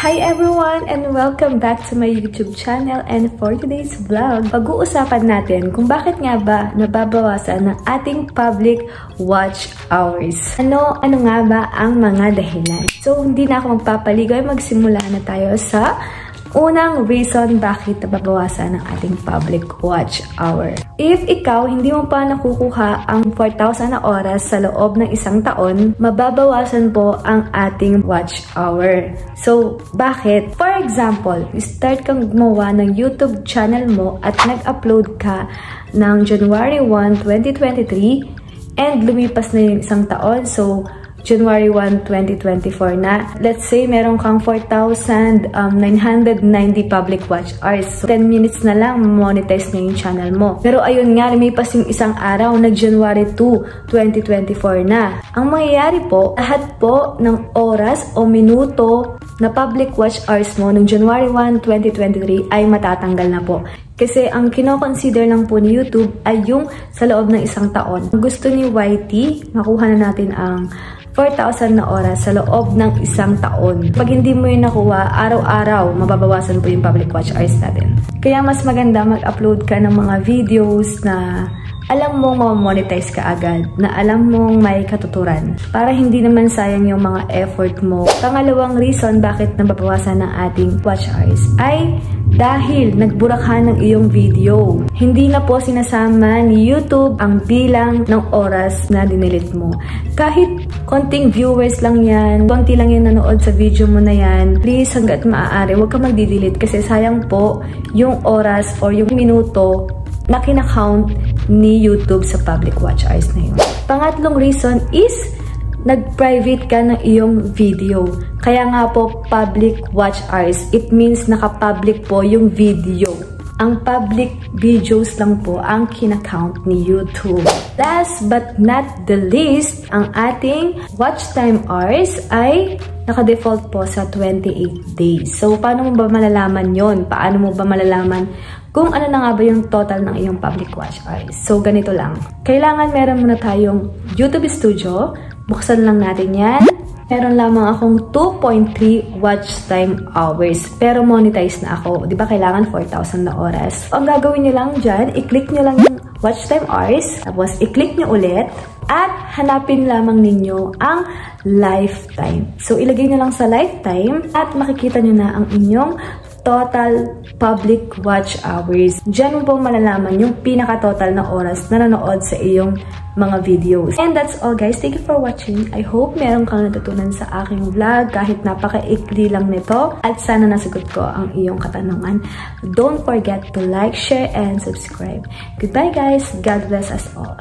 Hi everyone and welcome back to my YouTube channel, and for today's vlog, pag-uusapan natin kung bakit nga ba nababawasan ng ating public watch hours. Ano nga ba ang mga dahilan? So hindi na ako magpapaligoy, magsimula na tayo sa unang reason bakit nababawasan ng ating public watch hour. If ikaw hindi mo pa nakukuha ang 4,000 na oras sa loob ng isang taon, mababawasan po ang ating watch hour. So, bakit? For example, start kang gumawa ng YouTube channel mo at nag-upload ka ng January 1, 2023 and lumipas na yung isang taon. So, January 1, 2024 na. Let's say, meron kang 4,990 public watch hours. So, 10 minutes na lang, monetize na yung channel mo. Pero ayun nga, lumipas yung isang araw, nag-January 2, 2024 na. Ang mangyayari po, lahat po ng oras o minuto na public watch hours mo ng January 1, 2023 ay matatanggal na po. Kasi ang kino-consider lang po ni YouTube ay yung sa loob ng isang taon. Gusto ni YT, makuha na natin ang 4,000 na oras sa loob ng isang taon. Pag hindi mo yun nakuha, araw-araw, mababawasan po yung public watch hours natin. Kaya mas maganda mag-upload ka ng mga videos na alam mong ma-monetize ka agad, na alam mong may katuturan, para hindi naman sayang yung mga effort mo. Pangalawang reason bakit nababawasan ng ating watch hours ay dahil nagburakhan ng iyong video. Hindi na po sinasama ni YouTube ang bilang ng oras na dinilit mo. Kahit konting viewers lang yan, konti lang yung nanood sa video mo na yan, please hanggat maaari, huwag ka magdi-delete kasi sayang po yung oras or yung minuto na kinakount ni YouTube sa public watch hours na yun. Pangatlong reason is nag-private ka ng iyong video. Kaya nga po public watch hours, it means naka-public po yung video. Ang public videos lang po ang kinakount ni YouTube. Last but not the least, ang ating watch time hours ay naka-default po sa 28 days. So, paano mo ba malalaman yon? Paano mo ba malalaman kung ano na nga ba yung total ng iyong public watch hours? So, ganito lang. Kailangan meron muna tayong YouTube Studio. Buksan lang natin yan. Meron lamang akong 2.3 watch time hours. Pero monetize na ako. Di ba kailangan 4,000 na oras? Ang gagawin nyo lang dyan, i-click nyo lang yung watch time hours. Tapos, i-click nyo ulit. At hanapin lamang ninyo ang lifetime. So, ilagay nyo lang sa lifetime. At makikita nyo na ang inyong total public watch hours. Diyan mo po malalaman yung pinaka-total na oras na nanood sa iyong mga videos. And that's all guys. Thank you for watching. I hope meron kang natutunan sa aking vlog kahit napaka-ikli lang nito. At sana nasagot ko ang iyong katanungan. Don't forget to like, share, and subscribe. Goodbye guys. God bless us all.